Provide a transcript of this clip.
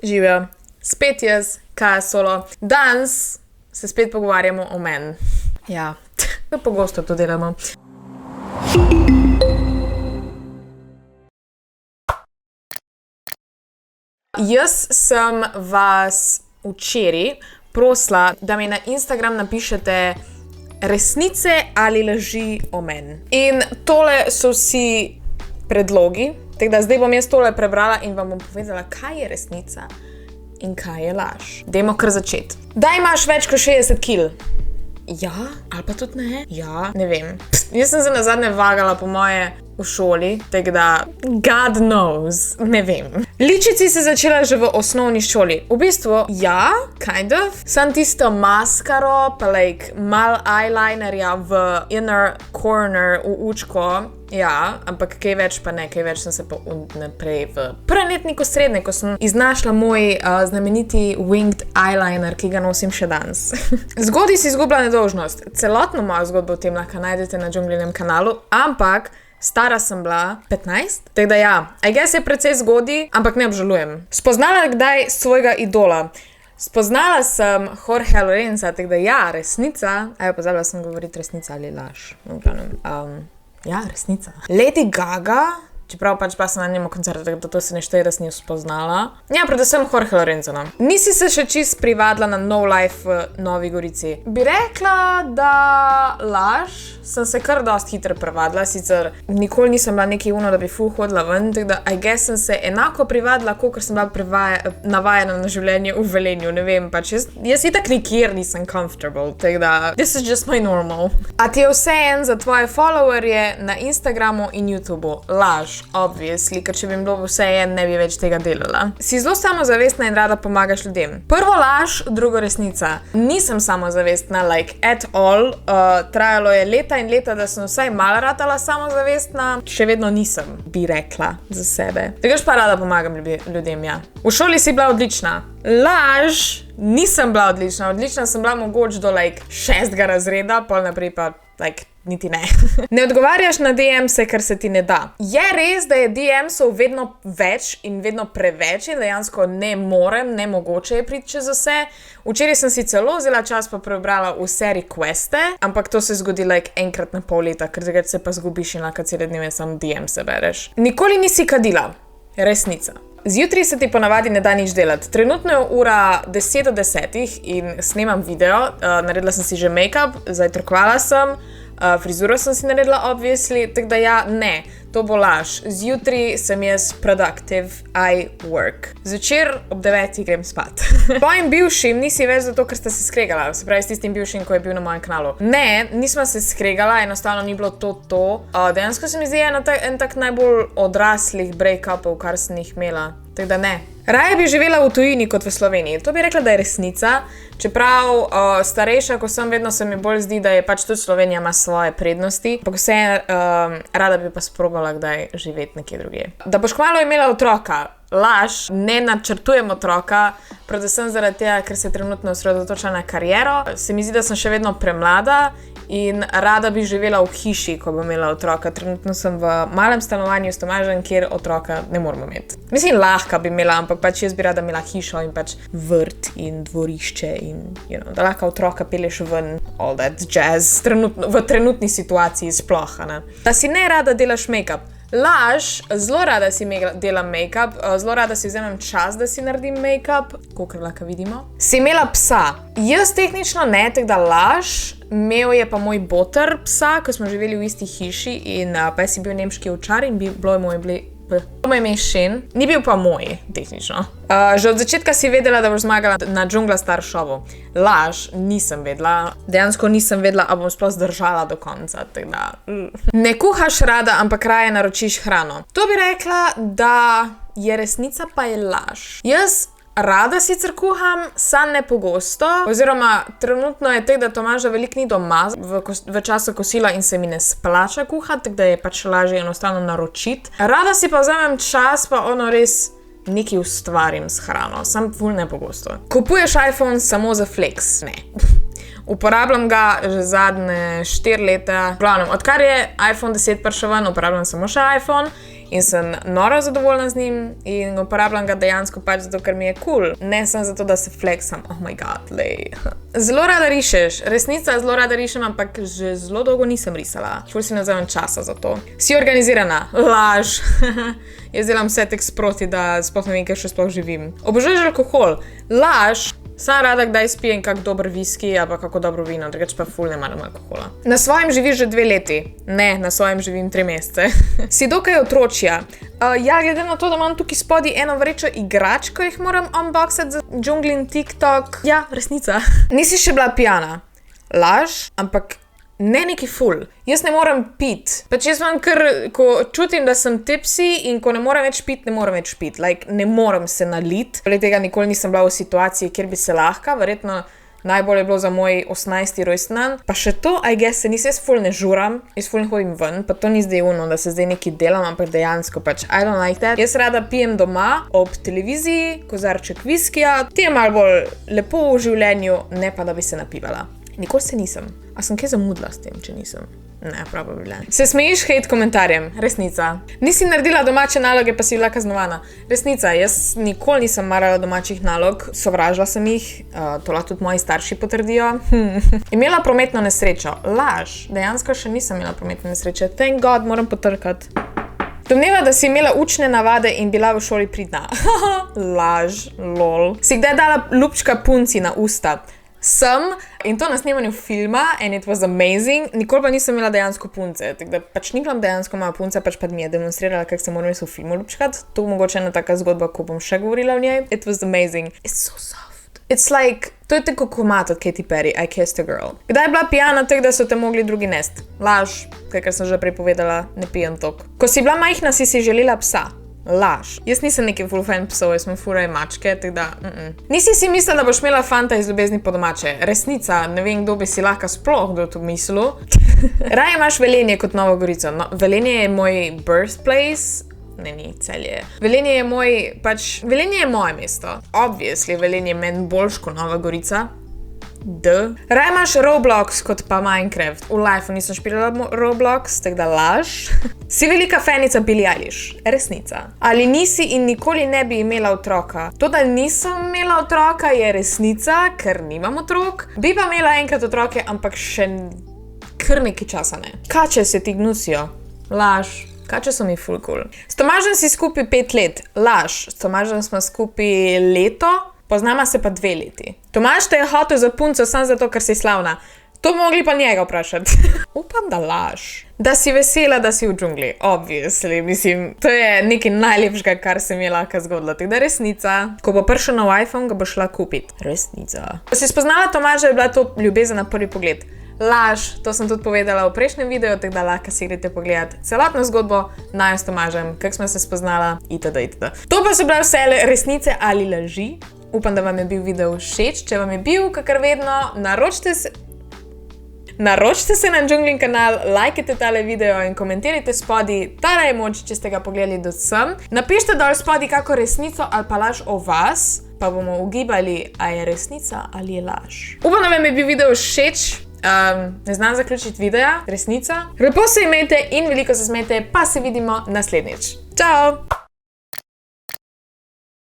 Živijo, spet jaz, Kaja Solo. Danes se spet pogovarjamo o meni. Ja, pogosto to delamo. Jaz sem vas včeraj prosila, da mi na Instagram napišete resnice ali laži o meni. In tole so vsi predlogi, tako da zdaj bom jaz tole prebrala in vam bom povedala, kaj je resnica in kaj je laž. Dajmo kar začeti. Da imaš več kot 60 kil. Ja, ali pa tudi ne? Ja, ne vem. Jaz sem se nazadnje vagala po moje v šoli, tako da God knows, ne vem. Ličici se začela že v osnovni šoli. V bistvu, ja, kind of. Sam tisto maskaro, pa mal eyelinerja v inner corner v učko. Ja, ampak kaj več pa ne, kaj več sem se pa naprej v preletniku srednje, ko sem iznašla moj znameniti winged eyeliner, ki ga nosim še danes. Zgodaj si izgubila nedolžnost. Celotno mojo zgodbo o tem lahko najdete na Džunglinem kanalu, ampak stara sem bila 15, tako da ja, I guess je precej zgodaj, ampak ne obžalujem. Spoznala kdaj svojega idola? Spoznala sem Jorge Lorenza, tako da ja, resnica, pozabila sem govoriti resnica ali laž. Ja, resnica. Lady Gaga, čeprav pač pa sem na njemu koncertu, tako da to se ne šteje, da sem jo spoznala. Ja, predvsem Jorge Lorenzo. Nisi se še čist privadila na No Life v Novi Gorici. Bi rekla, da laž. Sem se kar dost hitro privadila, sicer nikoli nisem bila nekaj da bi hodila ven, tako da I guess sem se enako privadila, kot sem bila navajena na življenje v Velenju, ne vem, pač jaz itak nikjer nisem comfortable, tako da this is just my normal. A ti je vseeno za tvoje followerje na Instagramu in YouTubeu? Laž, obviously, ker če bi bilo vseeno, ne bi več tega delala. Si zelo samozavestna in rada pomagaš ljudem. Prvo laž, drugo resnica. Nisem samozavestna, at all, trajalo je leta in leta, da sem vsaj malo ratala samozavestna, še vedno nisem, bi rekla za sebe. Tegaž pa rada pomagam ljudem, ja. V šoli si bila odlična. Laž, nisem bila odlična. Odlična sem bila mogoče do 6. razreda, pol naprej pa niti ne. Ne odgovarjaš na DM-se, ker se ti ne da. Je res, da je DM-sov vedno več in vedno preveč in dejansko ne morem, nemogoče je priti čez vse. Včeraj sem si celo vzela čas pa prebrala vse requeste, ampak to se zgodi enkrat na pol leta, ker takrat se pa zgubiš in lahko cele dneve sam DM-se bereš. Nikoli nisi kadila. Resnica. Zjutraj se ti ponavadi ne da nič delati. Trenutno je ura 10 do 10 in snemam video, naredila sem si že make-up, zajtrkovala sem, frizuro sem si naredila, obviously, tako da ja, ne, to bo laž. Zjutraj sem jaz productive, I work. Zvečer ob 9 grem spat. Tvojim bivšim nisi več zato, ker sta se skregala, se pravi s tistim bivšim, ko je bil na mojem kanalu. Ne, nismo se skregala, enostavno ni bilo to. Dejansko se mi zdi en tak najbolj odraslih break-upov, kar sem jih imela. Tako da ne. Raje bi živela v tujini kot v Sloveniji. To bi rekla, da je resnica. Čeprav starejša, ko sem, vedno se mi bolj zdi, da je pač tudi Slovenija ima svoje prednosti. Pa vse rada bi pa sprobala kdaj živeti nekje drugje. Da boš kmalu imela otroka. Laž, ne načrtujem otroka, predvsem zaradi tega, ker se trenutno osredotoča na kariero. Se mi zdi, da sem še vedno premlada in rada bi živela v hiši, ko bom imela otroka. Trenutno sem v malem stanovanju s Tomažem, kjer otroka ne moramo imeti. Mislim, lahko bi imela, ampak pač jaz bi rada imela hišo in pač vrt in dvorišče in, da lahko otroka pelješ ven, all that jazz, v trenutni situaciji sploh, ne. Da si ne rada delaš make-up. Laž, zelo rada si delam make-up, zelo rada si vzemem čas, da si naredim make-up, kakor lahko vidimo. Si imela psa? Jaz tehnično ne, tako da laž. Imel je pa moj boter psa, ko smo živeli v isti hiši in pa je si bil nemški ovčar in bilo je moj ime Šen, ni bil pa moj, tehnično. Že od začetka si vedela, da boš zmagala na Džungla Star šovu. Laž, nisem vedela. Dejansko nisem vedela, a bom sploh zdržala do konca. Ne kuhaš rada, ampak raje naročiš hrano. To bi rekla, da je resnica, pa je laž. Jaz rada sicer kuham, sam ne pogosto, oziroma trenutno je tako, da Tomaža veliko ni doma v času kosila in se mi ne splača kuhati, tako da je pač lažje enostavno naročiti. Rada si pa vzamem čas, pa res nekaj ustvarim s hrano, sam ful ne pogosto. Kupuješ iPhone samo za flex? Ne. Uporabljam ga že zadnje 4 leta. Odkar je iPhone 10 prišel ven, uporabljam samo še iPhone in sem noro zadovoljna z njim in uporabljam ga dejansko pač zato, ker mi je cool. Ne sem zato, da se flexam. Oh my god, lej. Zelo rada rišeš. Resnica, zelo rada rišem, ampak že zelo dolgo nisem risala. Ful si ne vzamem časa za to. Si organizirana. Laž. Jaz delam vse tek sproti, da sploh ne vem, ker še sploh živim. Obožuješ alkohol. Laž. Sam rada kdaj spijem kak dober viski ali pa kako dobro vino, drugače pa ful ne maram alkohola. Na svojem živiš že 2 leti. Ne, na svojem živim 3 mesece. Si dokaj otročja. Ja, glede na to, da imam tukaj spodaj eno vrečo igrač, ko jih moram unboxati za džunglin TikTok. Ja, resnica. Nisi še bila pijana. Laž, ampak ne neki ful. Jaz ne morem pit. Pač jaz imam kar, ko čutim, da sem tipsy in ko ne morem več pit, ne morem več pit. Like, ne morem se nalit. Poleg tega nikoli nisem bila v situaciji, kjer bi se lahka. Verjetno najbolj je bilo za moj 18. rojstnan. Pa še to, I guess, se jaz ful ne žuram, jaz ful ne hodim ven, pa to ni zdaj ono, da se zdaj nekaj delam, ampak dejansko pač I don't like that. Jaz rada pijem doma, ob televiziji, kozarček viskija, ti je malo bolj lepo v življenju, ne pa da bi se napivala. Nikoli se nisem. A sem kaj zamudila s tem, če nisem? Ne, probably. Se smejiš hejt komentarjem? Resnica. Nisi naredila domače naloge, pa si bila kaznovana. Resnica, jaz nikoli nisem marala domačih nalog, sovražila sem jih, to lahko tudi moji starši potrdijo. Imela prometno nesrečo. Laž. Dejansko še nisem imela prometne nesreče. Thank God, moram potrkati. Domneva, da si imela učne navade in bila v šoli pridna. Laž, lol. Si kdaj dala lupčka punci na usta? Sem, in to na snemanju filma, and it was amazing. Nikoli pa nisem imela dejansko punce, tako da pač nikoli dejansko moja punca, pač pa mi je demonstrirala, kako se moram v filmu lupčkati. To mogoče ena taka zgodba, ko bom še govorila o njej. It was amazing. It's so soft. It's like, to je tako komat od Katy Perry, I Kissed a Girl. Kdaj je bila pijana tako, da so te mogli drugi nest? Laž, kar sem že prej povedala, ne pijem tok. Ko si bila majhna, si želela psa. Laž. Jaz nisem neki full fan psov, jaz sem furaj mačke, tako da Nisi si mislila, da boš imela fanta iz Ljubezni po domače. Resnica, ne vem, kdo bi si lahko sploh kdo to mislil. Raje imaš Velenje kot Novo Gorico. No, Velenje je moj birthplace. Ne, ni Celje. Velenje je moj, pač, Velenje je moje mesto. Obviously, Velenje je meni boljš kot Nova Gorica. Raje imaš Roblox kot pa Minecraft. V lifeu nisem špilala Roblox, tako da laž. Si velika fanica Billie Eilish. Resnica. Ali nisi in nikoli ne bi imela otroka? To, da nisem imela otroka, je resnica, ker nimam otrok. Bi pa imela enkrat otroke, ampak še kar nekaj časa ne. Kače se ti gnusijo. Laž. Kače so mi full cool. S Tomažem si skupaj 5 let. Laž. S Tomažem smo skupaj leto. Poznama se pa 2 leti. Tomaž te je hotel za punco samo zato, ker si slavna. To mogli pa njega vprašati. Upam, da laž. Da si vesela, da si v džungli. Obviously, mislim, to je nekaj najlepšega, kar se mi je lahko zgodilo. Tako da resnica. Ko bo prišel nov iPhone, ga bo šla kupiti. Resnica. Ko si spoznala Tomaža, je bila to ljubezen na prvi pogled. Laž, to sem tudi povedala v prejšnjem videu, tako da lahko si greste pogledati celotno zgodbo naju s Tomažem, kako smo se spoznala, itd. To pa so bile vse resnice ali laži. Upam, da vam je bil video všeč. Če vam je bil, kakor vedno, naročite se na Džunglin kanal, lajkajte tale video in komentirajte spodaj tale emoji, če ste ga pogledali do sem. Napišite dol spodaj kako resnico ali pa laž o vas, pa bomo ugibali, a je resnica ali je laž. Upam, da vam je bil video všeč. Ne znam zaključiti videa, resnica. Lepo se imejte in veliko se smejte, pa se vidimo naslednjič. Čau!